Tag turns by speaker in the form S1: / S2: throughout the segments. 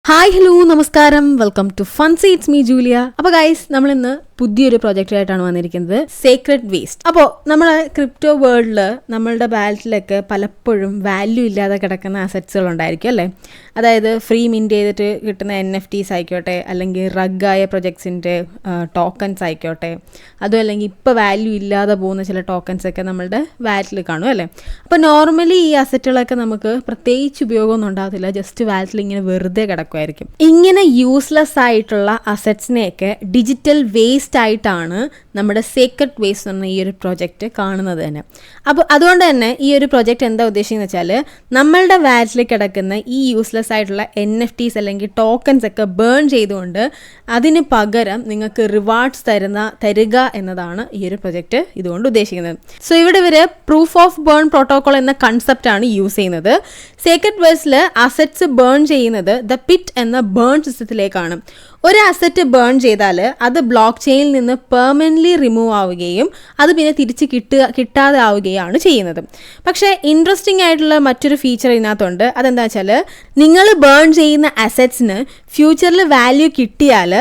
S1: Hi hello നമസ്കാരം, welcome to Funsy. It's me Julia. അപ്പോൾ guys, നമ്മൾ ഇന്ന് പുതിയൊരു പ്രൊജക്റ്റായിട്ടാണ് വന്നിരിക്കുന്നത്, സീക്രട്ട് വേസ്റ്റ്. അപ്പോൾ നമ്മുടെ ക്രിപ്റ്റോ വേൾഡിൽ നമ്മളുടെ വാലറ്റിലൊക്കെ പലപ്പോഴും വാല്യൂ ഇല്ലാതെ കിടക്കുന്ന അസറ്റ്സുകൾ ഉണ്ടായിരിക്കും അല്ലേ. അതായത് ഫ്രീ മിൻറ്റ് ചെയ്തിട്ട് കിട്ടുന്ന NFTs ആയിക്കോട്ടെ, അല്ലെങ്കിൽ റഗ്ഗായ പ്രൊജക്ട്സിൻ്റെ ടോക്കൺസ് ആയിക്കോട്ടെ, അതും അല്ലെങ്കിൽ ഇപ്പോൾ വാല്യൂ ഇല്ലാതെ പോകുന്ന ചില ടോക്കൺസൊക്കെ നമ്മളുടെ വാലറ്റിൽ കാണും അല്ലേ. അപ്പോൾ നോർമലി ഈ അസറ്റുകളൊക്കെ നമുക്ക് പ്രത്യേകിച്ച് ഉപയോഗമൊന്നും ഉണ്ടാകത്തില്ല, ജസ്റ്റ് വാലറ്റിൽ ഇങ്ങനെ വെറുതെ കിടക്കുമായിരിക്കും. ഇങ്ങനെ യൂസ്ലെസ് ആയിട്ടുള്ള അസറ്റ്സിനെയൊക്കെ ഡിജിറ്റൽ വേസ്റ്റ് ആയിട്ടാണ് നമ്മുടെ സീക്രട്ട് വേസ്റ്റ് എന്ന ഈ ഒരു പ്രൊജക്റ്റ് കാണുന്നത് തന്നെ. അപ്പോൾ അതുകൊണ്ട് തന്നെ ഈ ഒരു പ്രൊജക്റ്റ് എന്താ ഉദ്ദേശിക്കുന്നത് വെച്ചാൽ, നമ്മളുടെ വാലറ്റിൽ കിടക്കുന്ന ഈ യൂസ്ലെസ് ആയിട്ടുള്ള NFTs അല്ലെങ്കിൽ ടോക്കൺസ് ഒക്കെ ബേൺ ചെയ്തുകൊണ്ട് അതിന് പകരം നിങ്ങൾക്ക് റിവാർഡ്സ് തരിക എന്നതാണ് ഈ ഒരു പ്രൊജക്റ്റ് ഇതുകൊണ്ട് ഉദ്ദേശിക്കുന്നത്. സോ ഇവിടെ ഇവർ പ്രൂഫ് ഓഫ് ബേൺ പ്രോട്ടോകോൾ എന്ന കൺസെപ്റ്റാണ് യൂസ് ചെയ്യുന്നത്. സീക്രട്ട് വേസ്റ്റിൽ അസറ്റ്സ് ബേൺ ചെയ്യുന്നത് ദ പിറ്റ് എന്ന ബേൺ സിസ്റ്റത്തിലേക്കാണ്. ഒരു അസറ്റ് ബേൺ ചെയ്താൽ അത് ബ്ലോക്ക് ചെയിനിൽ നിന്ന് പെർമനൻ്റ്ലി റിമൂവ് ആവുകയും അത് പിന്നെ തിരിച്ച് കിട്ടാതെ ആവുകയാണ് ചെയ്യുന്നത്. പക്ഷേ ഇൻട്രസ്റ്റിംഗ് ആയിട്ടുള്ള മറ്റൊരു ഫീച്ചർ ഇതിനകത്തുണ്ട്. അതെന്താ വെച്ചാൽ, നിങ്ങൾ ബേൺ ചെയ്യുന്ന അസറ്റ്സിന് ഫ്യൂച്ചറിൽ വാല്യൂ കിട്ടിയാൽ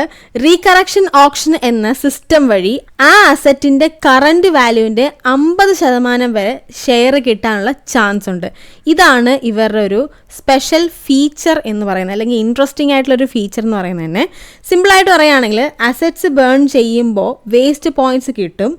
S1: റീകറക്ഷൻ ഓപ്ഷൻ എന്ന സിസ്റ്റം വഴി ആ അസറ്റിൻ്റെ കറൻറ്റ് വാല്യൂവിൻ്റെ 50% വരെ ഷെയർ കിട്ടാനുള്ള ചാൻസ് ഉണ്ട്. ഇതാണ് ഇവരുടെ ഒരു സ്പെഷ്യൽ ഫീച്ചർ എന്ന് പറയുന്നത്, അല്ലെങ്കിൽ ഇൻട്രസ്റ്റിംഗ് ആയിട്ടുള്ളൊരു ഫീച്ചർ എന്ന് പറയുന്നത് തന്നെ. സിമ്പിളായിട്ട് പറയുകയാണെങ്കിൽ, അസറ്റ്സ് ബേൺ ചെയ്യുമ്പോൾ വേസ്റ്റ് പോയിൻറ്റ്സ് കിട്ടും.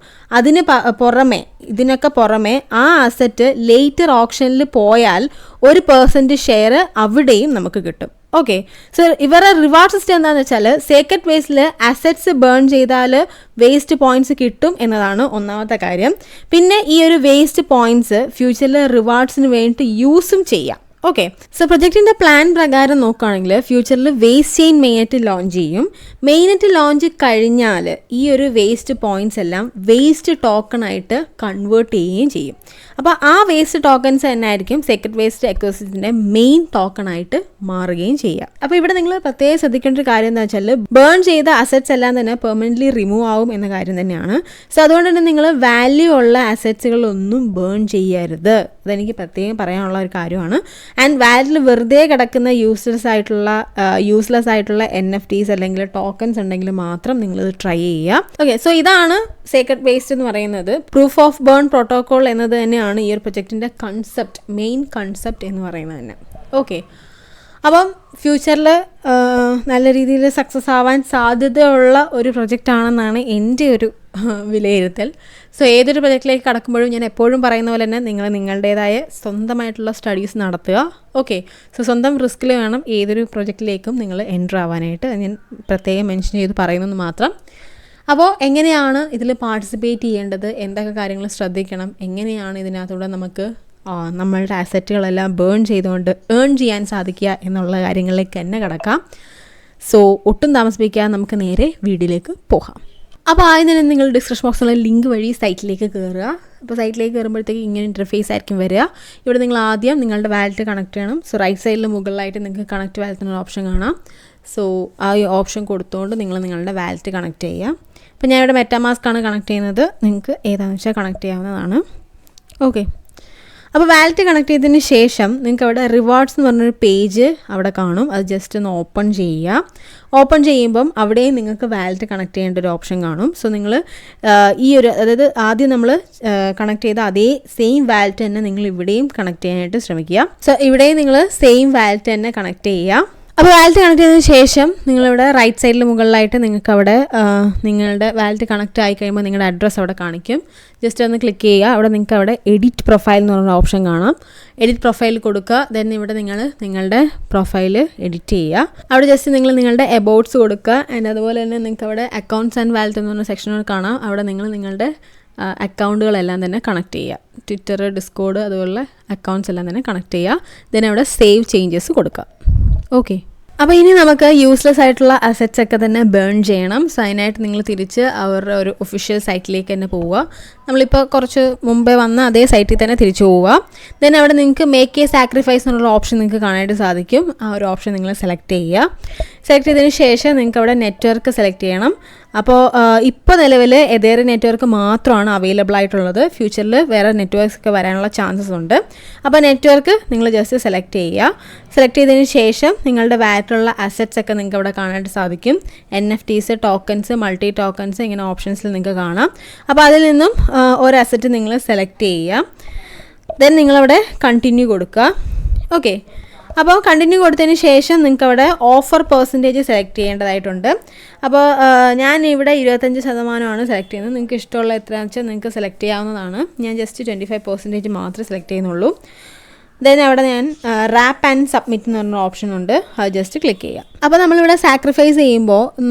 S1: ഇതിനൊക്കെ പുറമെ ആ അസറ്റ് ലേറ്റർ ഓപ്ഷനിൽ പോയാൽ 1% ഷെയർ അവിടെയും നമുക്ക് കിട്ടും. ഓക്കെ, സോ ഇവരുടെ റിവാർഡ് സിസ്റ്റം എന്താണെന്ന് വെച്ചാൽ, സീക്രട്ട് വേസ്റ്റിൽ അസറ്റ്സ് ബേൺ ചെയ്താൽ വേസ്റ്റ് പോയിൻറ്റ്സ് കിട്ടും എന്നതാണ് ഒന്നാമത്തെ കാര്യം. പിന്നെ ഈ ഒരു വേസ്റ്റ് പോയിൻറ്റ്സ് ഫ്യൂച്ചറിൽ റിവാർഡ്സിന് വേണ്ടി യൂസും ചെയ്യാം. ഓക്കെ, സോ പ്രൊജക്റ്റിൻ്റെ പ്ലാൻ പ്രകാരം നോക്കുകയാണെങ്കിൽ ഫ്യൂച്ചറിൽ വേസ്റ്റ് ചെയിൻ മെയിനായിട്ട് ലോഞ്ച് ചെയ്യും. മെയിനായിട്ട് ലോഞ്ച് കഴിഞ്ഞാൽ ഈ ഒരു വേസ്റ്റ് പോയിൻറ്റ്സ് എല്ലാം വേസ്റ്റ് ടോക്കണായിട്ട് കൺവേർട്ട് ചെയ്യുകയും ചെയ്യും. അപ്പോൾ ആ വേസ്റ്റ് ടോക്കൺസ് തന്നെ ആയിരിക്കും സീക്രട്ട് വേസ്റ്റ് എക്കോസിസ്റ്റത്തിൻ്റെ മെയിൻ ടോക്കണായിട്ട് മാറുകയും ചെയ്യുക. അപ്പോൾ ഇവിടെ നിങ്ങൾ പ്രത്യേകം ശ്രദ്ധിക്കേണ്ട ഒരു കാര്യം എന്താ വെച്ചാൽ, ബേൺ ചെയ്ത അസറ്റ്സ് എല്ലാം തന്നെ പെർമനൻ്റ്ലി റിമൂവ് ആവും എന്ന കാര്യം തന്നെയാണ്. സോ അതുകൊണ്ട് തന്നെ നിങ്ങൾ വാല്യൂ ഉള്ള അസറ്റ്സുകളൊന്നും ബേൺ ചെയ്യരുത്. അതെനിക്ക് പ്രത്യേകം പറയാനുള്ള ഒരു കാര്യമാണ്. ആൻഡ് വാലറ്റിൽ വെറുതെ കിടക്കുന്ന യൂസ്ലെസ് ആയിട്ടുള്ള NFTs അല്ലെങ്കിൽ ടോക്കൺസ് ഉണ്ടെങ്കിൽ മാത്രം നിങ്ങളിത് ട്രൈ ചെയ്യുക. ഓക്കെ, സോ ഇതാണ് സീക്രട്ട് വേസ്റ്റ് എന്ന് പറയുന്നത്. പ്രൂഫ് ഓഫ് ബേൺ പ്രോട്ടോകോൾ എന്നത് തന്നെയാണ് ഈ ഒരു പ്രൊജക്റ്റിൻ്റെ മെയിൻ കൺസെപ്റ്റ് എന്ന് പറയുന്നത് തന്നെ. ഓക്കെ, അപ്പം ഫ്യൂച്ചറിൽ നല്ല രീതിയിൽ സക്സസ് ആവാൻ സാധ്യതയുള്ള ഒരു പ്രൊജക്റ്റാണെന്നാണ് എൻ്റെ ഒരു വിലയിരുത്തൽ. സോ ഏതൊരു പ്രൊജക്റ്റിലേക്ക് കടക്കുമ്പോഴും ഞാൻ എപ്പോഴും പറയുന്ന പോലെ തന്നെ നിങ്ങൾ നിങ്ങളുടേതായ സ്വന്തമായിട്ടുള്ള സ്റ്റഡീസ് നടത്തുക. ഓക്കെ, സോ സ്വന്തം റിസ്കിൽ വേണം ഏതൊരു പ്രൊജക്റ്റിലേക്കും നിങ്ങൾ എൻ്റർ ആവാനായിട്ട്. ഞാൻ പ്രത്യേകം മെൻഷൻ ചെയ്ത് പറയുന്നത് മാത്രം. അപ്പോൾ എങ്ങനെയാണ് ഇതിൽ പാർട്ടിസിപ്പേറ്റ് ചെയ്യേണ്ടത്, എന്തൊക്കെ കാര്യങ്ങൾ ശ്രദ്ധിക്കണം, എങ്ങനെയാണ് ഇതിനകത്തൂടെ നമുക്ക് നമ്മളുടെ അസറ്റുകളെല്ലാം ബേൺ ചെയ്തുകൊണ്ട് ഏൺ ചെയ്യാൻ സാധിക്കുക എന്നുള്ള കാര്യങ്ങളിലേക്ക് തന്നെ കിടക്കാം. സോ ഒട്ടും താമസിപ്പിക്കാതെ നമുക്ക് നേരെ വീഡിയോയിലേക്ക് പോകാം. അപ്പോൾ ആദ്യം തന്നെ നിങ്ങൾ ഡിസ്ക്രിപ്ഷൻ ബോക്സിലുള്ള ലിങ്ക് വഴി സൈറ്റിലേക്ക് കയറുക. അപ്പോൾ സൈറ്റിലേക്ക് കയറുമ്പോഴത്തേക്ക് ഇങ്ങനെ ഇൻ്റർഫേസ് ആയിരിക്കും വരിക. ഇവിടെ നിങ്ങൾ ആദ്യം നിങ്ങളുടെ വാലറ്റ് കണക്ട് ചെയ്യണം. സോ റൈറ്റ് സൈഡിൽ മുകളിലായിട്ട് നിങ്ങൾക്ക് കണക്ട് വാലറ്റിനുള്ള ഓപ്ഷൻ കാണാം. സോ ആ ഓപ്ഷൻ കൊടുത്തുകൊണ്ട് നിങ്ങൾ നിങ്ങളുടെ വാലറ്റ് കണക്ട് ചെയ്യുക. അപ്പോൾ ഞാൻ ഇവിടെ മെറ്റാമാസ്ക് ആണ് കണക്ട് ചെയ്യുന്നത്. നിങ്ങൾക്ക് ഏതാണെന്ന് വെച്ചാൽ കണക്ട് ചെയ്യാവുന്നതാണ്. ഓക്കെ, അപ്പോൾ വാലറ്റ് കണക്ട് ചെയ്തതിന് ശേഷം നിങ്ങൾക്ക് അവിടെ റിവാർഡ്സ് എന്ന് പറഞ്ഞൊരു പേജ് അവിടെ കാണും. അത് ജസ്റ്റ് ഒന്ന് ഓപ്പൺ ചെയ്യുക. ഓപ്പൺ ചെയ്യുമ്പം അവിടെയും നിങ്ങൾക്ക് വാലറ്റ് കണക്ട് ചെയ്യേണ്ട ഒരു ഓപ്ഷൻ കാണും. സോ നിങ്ങൾ അതായത് ആദ്യം നമ്മൾ കണക്ട് ചെയ്ത അതേ സെയിം വാലറ്റ് തന്നെ നിങ്ങൾ ഇവിടെയും കണക്ട് ചെയ്യാനായിട്ട് ശ്രമിക്കുക. സോ ഇവിടെയും നിങ്ങൾ സെയിം വാലറ്റ് തന്നെ കണക്ട് ചെയ്യുക. അപ്പോൾ വാലറ്റ് കണക്ട് ചെയ്തതിന് ശേഷം നിങ്ങളിവിടെ റൈറ്റ് സൈഡിൽ മുകളിലായിട്ട് നിങ്ങൾക്ക് അവിടെ നിങ്ങളുടെ വാലറ്റ് കണക്ട് ആയി കഴിയുമ്പോൾ നിങ്ങളുടെ അഡ്രസ്സ് അവിടെ കാണിക്കും. ജസ്റ്റ് ഒന്ന് ക്ലിക്ക് ചെയ്യുക. അവിടെ നിങ്ങൾക്ക് അവിടെ എഡിറ്റ് പ്രൊഫൈൽ എന്ന് പറഞ്ഞ ഓപ്ഷൻ കാണാം. എഡിറ്റ് പ്രൊഫൈൽ കൊടുക്കുക. ദെൻ ഇവിടെ നിങ്ങൾ നിങ്ങളുടെ പ്രൊഫൈൽ എഡിറ്റ് ചെയ്യുക. അവിടെ ജസ്റ്റ് നിങ്ങൾ നിങ്ങളുടെ എബൌട്ട്സ് കൊടുക്കുക. ആൻഡ് അതുപോലെ തന്നെ നിങ്ങൾക്ക് അവിടെ അക്കൗണ്ട്സ് ആൻഡ് വാലറ്റ് എന്ന് പറഞ്ഞ സെക്ഷനുകൾ കാണാം. അവിടെ നിങ്ങൾ നിങ്ങളുടെ അക്കൗണ്ടുകളെല്ലാം തന്നെ കണക്ട് ചെയ്യുക. ട്വിറ്റർ, ഡിസ്കോഡ് അതുപോലുള്ള അക്കൗണ്ട്സ് എല്ലാം തന്നെ കണക്ട് ചെയ്യുക. ദെൻ അവിടെ സേവ് ചേഞ്ചസ് കൊടുക്കുക. ഓക്കെ, അപ്പോൾ ഇനി നമുക്ക് യൂസ്ലെസ് ആയിട്ടുള്ള അസറ്റ്സ് ഒക്കെ തന്നെ ബേൺ ചെയ്യണം. സോ അതിനായിട്ട് നിങ്ങൾ തിരിച്ച് അവരുടെ ഒരു ഒഫീഷ്യൽ സൈറ്റിലേക്ക് തന്നെ പോവുക. നമ്മളിപ്പോൾ കുറച്ച് മുമ്പേ വന്ന അതേ സൈറ്റിൽ തന്നെ തിരിച്ചു പോവുക. ദെൻ അവിടെ നിങ്ങൾക്ക് മേക്ക് എ സാക്രിഫൈസ് എന്നുള്ള ഓപ്ഷൻ നിങ്ങൾക്ക് കാണാനായിട്ട് സാധിക്കും. ആ ഒരു ഓപ്ഷൻ നിങ്ങൾ സെലക്ട് ചെയ്യുക. സെലക്ട് ചെയ്തതിന് ശേഷം നിങ്ങൾക്ക് അവിടെ നെറ്റ്വർക്ക് സെലക്ട് ചെയ്യണം. അപ്പോൾ ഇപ്പോൾ നിലവിൽ എതേറിയം നെറ്റ്വർക്ക് മാത്രമാണ് അവൈലബിൾ ആയിട്ടുള്ളത്. ഫ്യൂച്ചറിൽ വേറെ നെറ്റ്വർക്ക്സ് ഒക്കെ വരാനുള്ള ചാൻസസ് ഉണ്ട്. അപ്പോൾ നെറ്റ്വർക്ക് നിങ്ങൾ ജസ്റ്റ് സെലക്ട് ചെയ്യുക. സെലക്ട് ചെയ്തതിന് ശേഷം നിങ്ങളുടെ വാലറ്റിലുള്ള അസറ്റ്സ് ഒക്കെ നിങ്ങൾക്ക് അവിടെ കാണാനായിട്ട് സാധിക്കും. NFTs, ടോക്കൺസ്, മൾട്ടി ടോക്കൺസ്, ഇങ്ങനെ ഓപ്ഷൻസിൽ നിങ്ങൾക്ക് കാണാം. അപ്പോൾ അതിൽ നിന്നും ഒരു അസറ്റ് നിങ്ങൾ സെലക്ട് ചെയ്യുക. ദെൻ നിങ്ങളവിടെ കണ്ടിന്യൂ കൊടുക്കുക. ഓക്കെ, അപ്പോൾ കണ്ടിന്യൂ കൊടുത്തതിന് ശേഷം നിങ്ങൾക്ക് അവിടെ ഓഫർ പെർസെൻറ്റേജ് സെലക്ട് ചെയ്യേണ്ടതായിട്ടുണ്ട്. അപ്പോൾ ഞാൻ ഇവിടെ 25% സെലക്ട് ചെയ്യുന്നത്. നിങ്ങൾക്ക് ഇഷ്ടമുള്ള എത്രയാണെന്ന് വെച്ചാൽ നിങ്ങൾക്ക് സെലക്ട് ചെയ്യാവുന്നതാണ്. ഞാൻ ജസ്റ്റ് 25% മാത്രമേ സെലക്ട് ചെയ്യുന്നുള്ളൂ. ദെൻ അവിടെ ഞാൻ റാപ്പ് ആൻഡ് സബ്മിറ്റ് എന്ന് പറഞ്ഞ ഓപ്ഷൻ ഉണ്ട്, അത് ജസ്റ്റ് ക്ലിക്ക് ചെയ്യുക. അപ്പോൾ നമ്മളിവിടെ സാക്രിഫൈസ് ചെയ്യുമ്പോൾ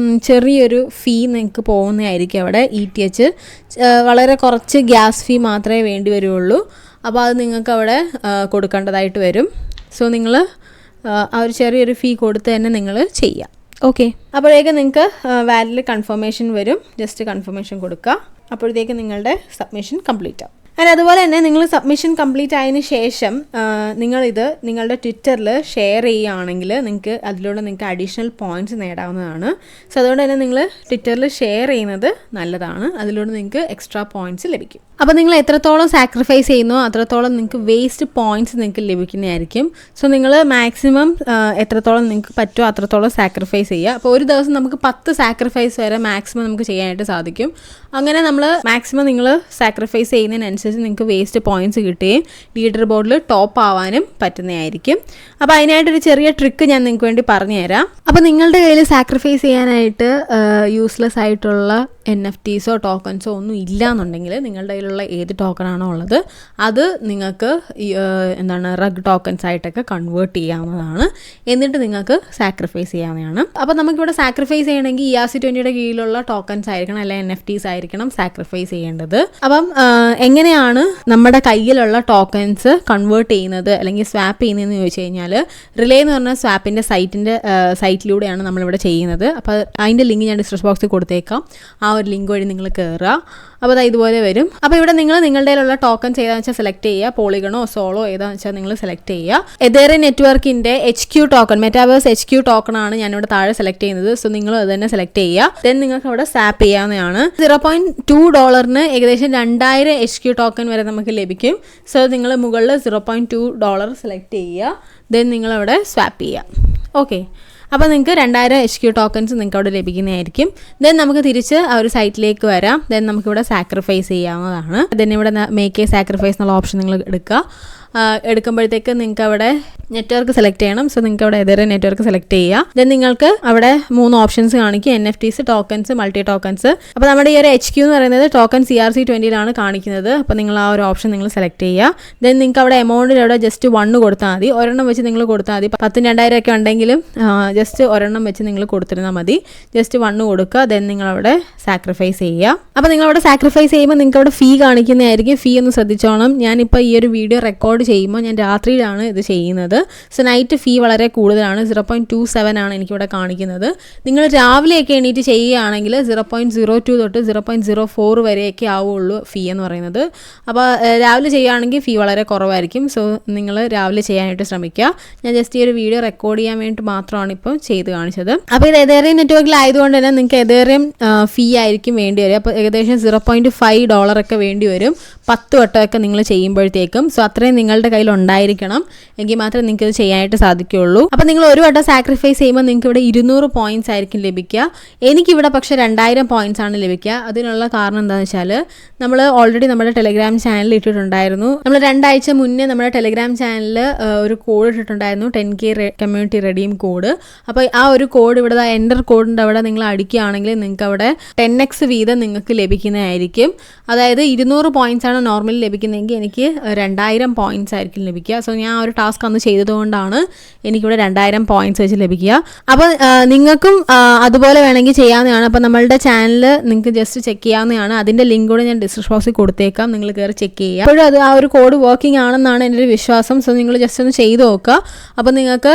S1: ചെറിയൊരു ഫീ നിങ്ങൾക്ക് പോകുന്നതായിരിക്കും. അവിടെ ETH വളരെ കുറച്ച് ഗ്യാസ് ഫീ മാത്രമേ വേണ്ടി വരുള്ളൂ. അപ്പോൾ അത് നിങ്ങൾക്ക് അവിടെ കൊടുക്കേണ്ടതായിട്ട് വരും. സോ നിങ്ങൾ ആ ഒരു ചെറിയൊരു ഫീ കൊടുത്ത് തന്നെ നിങ്ങൾ ചെയ്യുക. ഓക്കെ, അപ്പോഴേക്കും നിങ്ങൾക്ക് വാലിഡിൽ കൺഫർമേഷൻ വരും. ജസ്റ്റ് കൺഫർമേഷൻ കൊടുക്കുക. അപ്പോഴത്തേക്ക് നിങ്ങളുടെ സബ്മിഷൻ കംപ്ലീറ്റ് ആവും. ആൻഡ് അതുപോലെ തന്നെ നിങ്ങൾ സബ്മിഷൻ കംപ്ലീറ്റ് ആയതിന് ശേഷം നിങ്ങളിത് നിങ്ങളുടെ ട്വിറ്ററിൽ ഷെയർ ചെയ്യുകയാണെങ്കിൽ അതിലൂടെ നിങ്ങൾക്ക് അഡീഷണൽ പോയിൻറ്റ്സ് നേടാവുന്നതാണ്. സോ അതുകൊണ്ട് തന്നെ നിങ്ങൾ ട്വിറ്ററിൽ ഷെയർ ചെയ്യുന്നത് നല്ലതാണ്. അതിലൂടെ നിങ്ങൾക്ക് എക്സ്ട്രാ പോയിൻറ്റ്സ് ലഭിക്കും. അപ്പോൾ നിങ്ങൾ എത്രത്തോളം സാക്രിഫൈസ് ചെയ്യുന്നോ അത്രത്തോളം നിങ്ങൾക്ക് വേസ്റ്റ് പോയിൻറ്റ്സ് നിങ്ങൾക്ക് ലഭിക്കുന്നതായിരിക്കും. സോ നിങ്ങൾ മാക്സിമം എത്രത്തോളം നിങ്ങൾക്ക് പറ്റുമോ അത്രത്തോളം സാക്രിഫൈസ് ചെയ്യുക. അപ്പോൾ ഒരു ദിവസം നമുക്ക് 10 സാക്രിഫൈസ് വരെ മാക്സിമം നമുക്ക് ചെയ്യാനായിട്ട് സാധിക്കും. അങ്ങനെ നമ്മൾ മാക്സിമം നിങ്ങൾ സാക്രിഫൈസ് ചെയ്യുന്നതിനനുസരിച്ച് നിങ്ങൾക്ക് വേസ്റ്റ് പോയിൻറ്റ്സ് കിട്ടുകയും ലീഡർ ബോർഡിൽ ടോപ്പ് ആവാനും പറ്റുന്നതായിരിക്കും. അപ്പോൾ അതിനായിട്ടൊരു ചെറിയ ട്രിക്ക് ഞാൻ നിങ്ങൾക്ക് വേണ്ടി പറഞ്ഞു തരാം. അപ്പോൾ നിങ്ങളുടെ കയ്യിൽ സാക്രിഫൈസ് ചെയ്യാനായിട്ട് യൂസ്ലെസ് ആയിട്ടുള്ള NFTസോ ടോക്കൺസോ ഒന്നും ഇല്ല എന്നുണ്ടെങ്കിൽ നിങ്ങളുടെ കയ്യിലുള്ള ഏത് ടോക്കണാണോ ഉള്ളത് അത് നിങ്ങൾക്ക് റഗ് ടോക്കൺസ് ആയിട്ടൊക്കെ കൺവേർട്ട് ചെയ്യാവുന്നതാണ്. എന്നിട്ട് നിങ്ങൾക്ക് സാക്രിഫൈസ് ചെയ്യാവുന്നതാണ്. അപ്പോൾ നമുക്കിവിടെ സാക്രിഫൈസ് ചെയ്യണമെങ്കിൽ ERC20യുടെ കീഴിലുള്ള ടോക്കൺസ് ആയിരിക്കണം, അല്ലെങ്കിൽ NFTs ആയിരിക്കണം സാക്രിഫൈസ് ചെയ്യേണ്ടത്. അപ്പം എങ്ങനെയാണ് നമ്മുടെ കയ്യിലുള്ള ടോക്കൺസ് കൺവേർട്ട് ചെയ്യുന്നത് അല്ലെങ്കിൽ സ്വാപ്പ് ചെയ്യുന്നതെന്ന് ചോദിച്ചു കഴിഞ്ഞാൽ റിലേ എന്ന് പറഞ്ഞ സ്വാപ്പിൻ്റെ സൈറ്റിലൂടെയാണ് നമ്മളിവിടെ ചെയ്യുന്നത്. അപ്പോൾ അതിൻ്റെ ലിങ്ക് ഞാൻ ഡിസ്ക്രിപ്ഷൻ ബോക്സിൽ കൊടുത്തേക്കാം. ആ ഒരു ലിങ്ക് വഴി നിങ്ങൾ കയറുക. അപ്പോൾ അത് ഇതുപോലെ വരും. അപ്പോൾ ഇവിടെ നിങ്ങൾ നിങ്ങളുടെ കയ്യിലുള്ള ടോക്കൺസ് ഏതാണെന്ന് വെച്ചാൽ സെലക്ട് ചെയ്യുക. പോളിഗണോ സോളോ ഏതാണെന്ന് വെച്ചാൽ നിങ്ങൾ സെലക്ട് ചെയ്യുക. എതേറിയം നെറ്റ്വർക്കിൻ്റെ HQ ടോക്കൺ, മെറ്റാവേഴ്സ് HQ ടോക്കണാണ് ഞാനിവിടെ താഴെ സെലക്ട് ചെയ്യുന്നത്. സോ നിങ്ങൾ അത് തന്നെ സെലക്ട് ചെയ്യുക. ദെൻ നിങ്ങൾക്ക് അവിടെ സ്വാപ്പ് ചെയ്യാവുന്നതാണ്. $0.2 ഏകദേശം 2000 HQ ടോക്കൺ വരെ നമുക്ക് ലഭിക്കും. സോ നിങ്ങൾ മുകളിൽ $0.2 സെലക്ട് ചെയ്യുക. ദെൻ നിങ്ങളവിടെ സ്വാപ്പ് ചെയ്യുക. ഓക്കെ, അപ്പോൾ നിങ്ങൾക്ക് 2000 HQ ടോക്കൺസ് നിങ്ങൾക്ക് അവിടെ ലഭിക്കുന്നതായിരിക്കും. ദെൻ നമുക്ക് തിരിച്ച് ആ ഒരു സൈറ്റിലേക്ക് വരാം. ദെൻ നമുക്കിവിടെ സാക്രിഫൈസ് ചെയ്യാവുന്നതാണ്. ദെൻ ഇവിടെ മേക്ക് എ സാക്രിഫൈസ് എന്നുള്ള ഓപ്ഷൻ നിങ്ങൾ എടുക്കുമ്പോഴത്തേക്ക് നിങ്ങൾക്ക് അവിടെ നെറ്റ്വർക്ക് സെലക്ട് ചെയ്യണം. സോ നിങ്ങൾക്ക് അവിടെ ഏതൊരു നെറ്റ്വർക്ക് സെലക്ട് ചെയ്യുക. ദെൻ നിങ്ങൾക്ക് അവിടെ 3 ഓപ്ഷൻസ് കാണിക്കും, NFTs, ടോക്കൺസ്, മൾട്ടി ടോക്കൺസ്. അപ്പോൾ നമ്മുടെ ഈ ഒരു HQ എന്ന് പറയുന്നത് ടോക്കൺ ERC20യിലാണ് കാണിക്കുന്നത്. അപ്പോൾ നിങ്ങൾ ആ ഒരു ഓപ്ഷൻ നിങ്ങൾ സെലക്ട് ചെയ്യുക. ദെൻ നിങ്ങൾക്ക് അവിടെ എമൗണ്ടിൽ അവിടെ ജസ്റ്റ് 1 കൊടുത്താൽ മതി. ഒരെണ്ണം വെച്ച് നിങ്ങൾ കൊടുത്താൽ മതി. 10,000-2000 ഒക്കെ ഉണ്ടെങ്കിലും ജസ്റ്റ് ഒരെണ്ണം വെച്ച് നിങ്ങൾ കൊടുത്തിരുന്നാൽ മതി. ജസ്റ്റ് 1 കൊടുക്കുക. ദെൻ നിങ്ങളവിടെ സാക്രിഫൈസ് ചെയ്യുക. അപ്പോൾ നിങ്ങളവിടെ സാക്രിഫൈസ് ചെയ്യുമ്പോൾ നിങ്ങൾക്ക് അവിടെ ഫീ കാണിക്കുന്നതായിരിക്കും. ഫീ ഒന്ന് ശ്രദ്ധിച്ചോണം. ഞാനിപ്പോൾ ഈ ഒരു വീഡിയോ റെക്കോർഡ് ചെയ്യുമ്പോൾ ഞാൻ രാത്രിയിലാണ് ഇത് ചെയ്യുന്നത്. സോ നൈറ്റ് ഫീ വളരെ കൂടുതലാണ്. 0.27 ആണ് എനിക്കിവിടെ കാണിക്കുന്നത്. നിങ്ങൾ രാവിലെയൊക്കെ എണീറ്റ് ചെയ്യുകയാണെങ്കിൽ 0.02 തൊട്ട് 0.04 വരെയൊക്കെ ആവുള്ളൂ ഫീ എന്ന് പറയുന്നത്. അപ്പോൾ രാവിലെ ചെയ്യുകയാണെങ്കിൽ ഫീ വളരെ കുറവായിരിക്കും. സോ നിങ്ങൾ രാവിലെ ചെയ്യാനായിട്ട് ശ്രമിക്കുക. ഞാൻ ജസ്റ്റ് ഈ ഒരു വീഡിയോ റെക്കോർഡ് ചെയ്യാൻ വേണ്ടി മാത്രമാണ് ഇപ്പോൾ ചെയ്ത് കാണിച്ചത്. അപ്പോൾ ഇത് എതേറിയം നെറ്റ്വർക്കിലായതുകൊണ്ട് തന്നെ നിങ്ങൾക്ക് എതേറിയം ഫീ ആയിരിക്കും വേണ്ടി വരും. അപ്പോൾ ഏകദേശം $0.5 ഒക്കെ വേണ്ടി വരും 10 വട്ടമൊക്കെ നിങ്ങൾ ചെയ്യുമ്പോഴത്തേക്കും. സോ അത്രയും നിങ്ങളുടെ കയ്യിൽ ഉണ്ടായിരിക്കണം, എങ്കിൽ മാത്രമേ നിങ്ങൾക്ക് ഇത് ചെയ്യാനായിട്ട് സാധിക്കുകയുള്ളൂ. അപ്പോൾ നിങ്ങൾ ഒരു വട്ടം സാക്രിഫൈസ് ചെയ്യുമ്പോൾ നിങ്ങൾക്ക് ഇവിടെ 200 പോയിൻറ്റ്സ് ആയിരിക്കും ലഭിക്കുക. എനിക്കിവിടെ പക്ഷേ 2000 പോയിൻറ്റ്സ് ആണ് ലഭിക്കുക. അതിനുള്ള കാരണം എന്താണെന്ന് വെച്ചാൽ നമ്മൾ ഓൾറെഡി നമ്മുടെ ടെലിഗ്രാം ചാനലിൽ ഇട്ടിട്ടുണ്ടായിരുന്നു. നമ്മൾ 2 ആഴ്ച മുന്നേ നമ്മുടെ ടെലിഗ്രാം ചാനലിൽ ഒരു കോഡ് ഇട്ടിട്ടുണ്ടായിരുന്നു, 10K കമ്മ്യൂണിറ്റി റെഡീം കോഡ്. അപ്പോൾ ആ ഒരു കോഡ് ഇവിടെ എൻ്റർ കോഡിൻ്റെ അവിടെ നിങ്ങൾ അടിക്കുകയാണെങ്കിൽ നിങ്ങൾക്ക് അവിടെ 10x വീതം നിങ്ങൾക്ക് ലഭിക്കുന്നതായിരിക്കും. അതായത് 200 പോയിൻറ്റ്സ് ആണ് നോർമലി ലഭിക്കുന്നതെങ്കിൽ എനിക്ക് 2000 പോയിൻറ്റ്സ് ആയിരിക്കും ലഭിക്കുക. സോ ഞാൻ ഒരു ടാസ്ക് അന്ന് ചെയ്തതുകൊണ്ടാണ് എനിക്കിവിടെ 2000 പോയിൻറ്റ്സ് വെച്ച് ലഭിക്കുക. അപ്പോൾ നിങ്ങൾക്കും അതുപോലെ വേണമെങ്കിൽ ചെയ്യാവുന്നതാണ്. അപ്പോൾ നമ്മളുടെ ചാനൽ നിങ്ങൾക്ക് ജസ്റ്റ് ചെക്ക് ചെയ്യാവുന്നതാണ്. അതിൻ്റെ ലിങ്ക് കൂടെ ഞാൻ ഡിസ്ക്രിപ്ഷൻ ബോക്സിൽ കൊടുത്തേക്കാം, നിങ്ങൾ കയറി ചെക്ക് ചെയ്യുക. അപ്പോഴും അത് ആ ഒരു കോഡ് വർക്കിംഗ് ആണെന്നാണ് എൻ്റെ ഒരു വിശ്വാസം. സോ നിങ്ങൾ ജസ്റ്റ് ഒന്ന് ചെയ്ത് നോക്കുക. അപ്പോൾ നിങ്ങൾക്ക്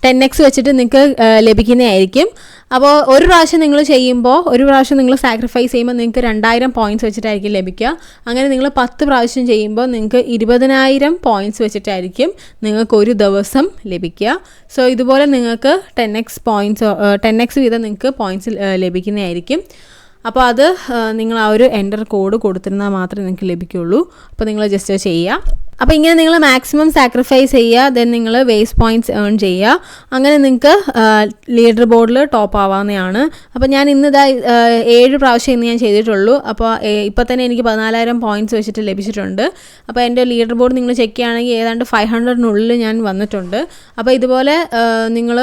S1: 10x വെച്ചിട്ട് നിങ്ങൾക്ക് ലഭിക്കുന്നതായിരിക്കും. അപ്പോൾ ഒരു പ്രാവശ്യം നിങ്ങൾ സാക്രിഫൈസ് ചെയ്യുമ്പോൾ നിങ്ങൾക്ക് 2000 പോയിൻറ്റ്സ് വെച്ചിട്ടായിരിക്കും ലഭിക്കുക. അങ്ങനെ നിങ്ങൾ 10 പ്രാവശ്യം ചെയ്യുമ്പോൾ നിങ്ങൾക്ക് 20,000 പോയിൻറ്റ്സ് വെച്ചിട്ടായിരിക്കും നിങ്ങൾക്ക് ഒരു ദിവസം ലഭിക്കുക. സോ ഇതുപോലെ നിങ്ങൾക്ക് 10x വീതം നിങ്ങൾക്ക് പോയിൻറ്റ്സ് ലഭിക്കുന്നതായിരിക്കും. അപ്പോൾ അത് നിങ്ങൾ ആ ഒരു എൻ്റർ കോഡ് കൊടുത്തിരുന്നാൽ മാത്രമേ നിങ്ങൾക്ക് ലഭിക്കുകയുള്ളൂ. അപ്പോൾ നിങ്ങൾ ജസ്റ്റ് ചെയ്യുക. അപ്പോൾ ഇങ്ങനെ നിങ്ങൾ മാക്സിമം സാക്രിഫൈസ് ചെയ്യുക, ദെൻ നിങ്ങൾ വേസ്റ്റ് പോയിൻറ്റ്സ് ഏൺ ചെയ്യുക. അങ്ങനെ നിങ്ങൾക്ക് ലീഡർ ബോർഡിൽ ടോപ്പ് ആവാവുന്നതാണ്. അപ്പോൾ ഞാൻ ഇന്നിതാ 7 പ്രാവശ്യം ഇന്ന് ഞാൻ ചെയ്തിട്ടുള്ളൂ. അപ്പോൾ ഇപ്പോൾ തന്നെ എനിക്ക് 14,000 പോയിൻറ്റ്സ് വെച്ചിട്ട് ലഭിച്ചിട്ടുണ്ട്. അപ്പോൾ എൻ്റെ ലീഡർ ബോർഡ് നിങ്ങൾ ചെക്ക് ചെയ്യുകയാണെങ്കിൽ ഏതാണ്ട് 500-നുള്ളിൽ ഞാൻ വന്നിട്ടുണ്ട്. അപ്പോൾ ഇതുപോലെ നിങ്ങൾ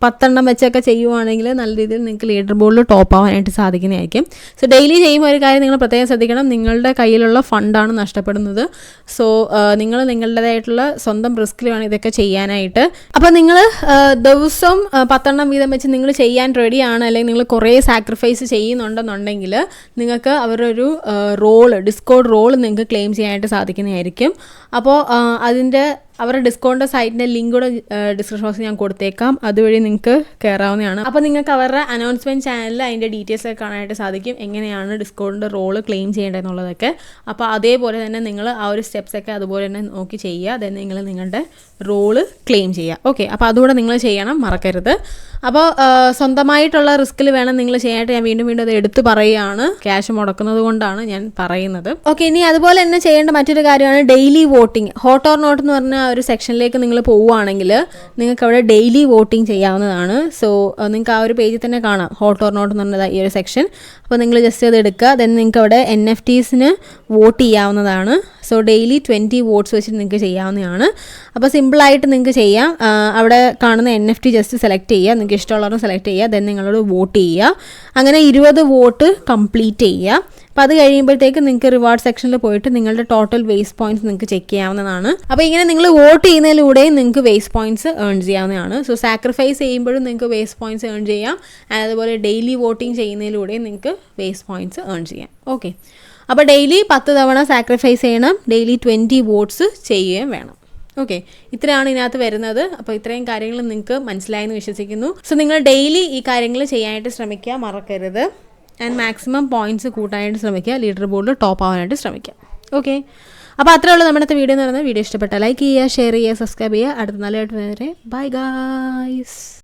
S1: 10 വെച്ചൊക്കെ ചെയ്യുവാണെങ്കിൽ നല്ല രീതിയിൽ നിങ്ങൾക്ക് ലീഡർ ബോർഡിൽ ടോപ്പ് ആവാനായിട്ട് സാധിക്കുന്നതായിരിക്കും. സോ ഡെയിലി ചെയ്യുമ്പോൾ ഒരു കാര്യം നിങ്ങൾ പ്രത്യേകം ശ്രദ്ധിക്കണം, നിങ്ങളുടെ കയ്യിലുള്ള ഫണ്ടാണ് നഷ്ടപ്പെടുന്നത്. സോ നിങ്ങൾ നിങ്ങളുടേതായിട്ടുള്ള സ്വന്തം റിസ്കിൽ വേണം ഇതൊക്കെ ചെയ്യാനായിട്ട്. അപ്പോൾ നിങ്ങൾ ദിവസം 10 വീതം വെച്ച് നിങ്ങൾ ചെയ്യാൻ റെഡിയാണ്, അല്ലെങ്കിൽ നിങ്ങൾ കുറേ സാക്രിഫൈസ് ചെയ്യുന്നുണ്ടെന്നുണ്ടെങ്കിൽ നിങ്ങൾക്ക് അവരൊരു ഡിസ്കോഡ് റോള് നിങ്ങൾക്ക് ക്ലെയിം ചെയ്യാനായിട്ട് സാധിക്കുന്നതായിരിക്കും. അപ്പോൾ അവരുടെ ഡിസ്കൗണ്ട് സൈറ്റിൻ്റെ ലിങ്ക് കൂടെ ഡിസ്ക്രിപ്ഷൻ ബോക്സിൽ ഞാൻ കൊടുത്തേക്കാം. അതുവഴി നിങ്ങൾക്ക് കയറാവുന്നതാണ്. അപ്പോൾ നിങ്ങൾക്ക് അവരുടെ അനൗൺസ്മെൻറ്റ് ചാനലിൽ അതിൻ്റെ ഡീറ്റെയിൽസ് ഒക്കെ കാണാനായിട്ട് സാധിക്കും, എങ്ങനെയാണ് ഡിസ്കൗണ്ട് റോള് ക്ലെയിം ചെയ്യേണ്ടതെന്നുള്ളതൊക്കെ. അപ്പോൾ അതേപോലെ തന്നെ നിങ്ങൾ ആ ഒരു സ്റ്റെപ്സൊക്കെ അതുപോലെ തന്നെ നോക്കി ചെയ്യുക. ദെൻ നിങ്ങൾ നിങ്ങളുടെ റോള് ക്ലെയിം ചെയ്യുക. ഓക്കെ, അപ്പോൾ അതുകൂടെ നിങ്ങൾ ചെയ്യണം, മറക്കരുത്. അപ്പോൾ സ്വന്തമായിട്ടുള്ള റിസ്കിൽ വേണം നിങ്ങൾ ചെയ്യാനായിട്ട്. ഞാൻ വീണ്ടും അത് എടുത്ത് പറയുകയാണ്, ക്യാഷ് മുടക്കുന്നത് കൊണ്ടാണ് ഞാൻ പറയുന്നത്. ഓക്കെ, ഇനി അതുപോലെ തന്നെ ചെയ്യേണ്ട മറ്റൊരു കാര്യമാണ് daily voting. Hot or not എന്ന് പറഞ്ഞ ഒരു സെക്ഷനിലേക്ക് നിങ്ങൾ പോവുകയാണെങ്കിൽ നിങ്ങൾക്ക് അവിടെ ഡെയിലി വോട്ടിംഗ് ചെയ്യാവുന്നതാണ്. സോ നിങ്ങൾക്ക് ആ ഒരു പേജിൽ തന്നെ കാണാം ഹോട്ട് ഓർ നോട്ട് എന്ന് പറഞ്ഞത് ഈ ഒരു സെക്ഷൻ. അപ്പോൾ നിങ്ങൾ ജസ്റ്റ് അത് എടുക്കുക. ദെൻ നിങ്ങൾക്ക് അവിടെ NFTsന് വോട്ട് ചെയ്യാവുന്നതാണ്. സോ ഡെയിലി 20 വോട്ട്സ് വെച്ചിട്ട് നിങ്ങൾക്ക് ചെയ്യാവുന്നതാണ്. അപ്പോൾ സിമ്പിളായിട്ട് നിങ്ങൾക്ക് ചെയ്യാം. അവിടെ കാണുന്ന NFT ജസ്റ്റ് സെലക്ട് ചെയ്യുക, നിങ്ങൾക്ക് ഇഷ്ടമുള്ളവരെ സെലക്ട് ചെയ്യുക, ദെൻ നിങ്ങളോട് വോട്ട് ചെയ്യുക. അങ്ങനെ 20 വോട്ട് കംപ്ലീറ്റ് ചെയ്യുക. അപ്പോൾ അത് കഴിയുമ്പോഴത്തേക്ക് നിങ്ങൾക്ക് റിവാർഡ് സെക്ഷനിൽ പോയിട്ട് നിങ്ങളുടെ ടോട്ടൽ വേസ്റ്റ് പോയിൻറ്റ്സ് നിങ്ങൾക്ക് ചെക്ക് ചെയ്യാവുന്നതാണ്. അപ്പോൾ ഇങ്ങനെ നിങ്ങൾ വോട്ട് ചെയ്യുന്നതിലൂടെയും നിങ്ങൾക്ക് വേസ്റ്റ് പോയിൻറ്റ്സ് ഏൺ ചെയ്യാവുന്നതാണ്. സോ സാക്രിഫൈസ് ചെയ്യുമ്പോഴും നിങ്ങൾക്ക് വേസ്റ്റ് പോയിൻറ്റ്സ് ഏൺ ചെയ്യാം. അതുപോലെ ഡെയിലി വോട്ടിംഗ് ചെയ്യുന്നതിലൂടെയും നിങ്ങൾക്ക് വേസ്റ്റ് പോയിൻറ്റ്സ് ഏൺ ചെയ്യാം. ഓക്കെ, അപ്പോൾ ഡെയിലി 10 തവണ സാക്രിഫൈസ് ചെയ്യണം, ഡെയിലി 20 വോട്ട്സ് ചെയ്യുകയും വേണം. ഓക്കെ, ഇത്രയാണ് ഇതിനകത്ത് വരുന്നത്. അപ്പോൾ ഇത്രയും കാര്യങ്ങൾ നിങ്ങൾക്ക് മനസ്സിലായെന്ന് വിശ്വസിക്കുന്നു. സോ നിങ്ങൾ ഡെയിലി ഈ കാര്യങ്ങൾ ചെയ്യാനായിട്ട് ശ്രമിക്കുക, മറക്കരുത്. ആൻഡ് മാക്സിമം പോയിൻറ്റ്സ് കൂട്ടാനായിട്ട് ശ്രമിക്കുക, ലീഡർ ബോർഡിൽ ടോപ്പ് ആവാനായിട്ട് ശ്രമിക്കുക. ഓക്കെ, അപ്പോൾ അത്രേ ഉള്ളൂ നമ്മുടെ വീഡിയോ എന്ന് പറയുന്നത്. വീഡിയോ ഇഷ്ടപ്പെട്ടാൽ ലൈക്ക് ചെയ്യുക, ഷെയർ ചെയ്യുക, സബ്സ്ക്രൈബ് ചെയ്യുക. അടുത്ത നല്ലതായിട്ട് വരെ ബൈ ഗായ്സ്.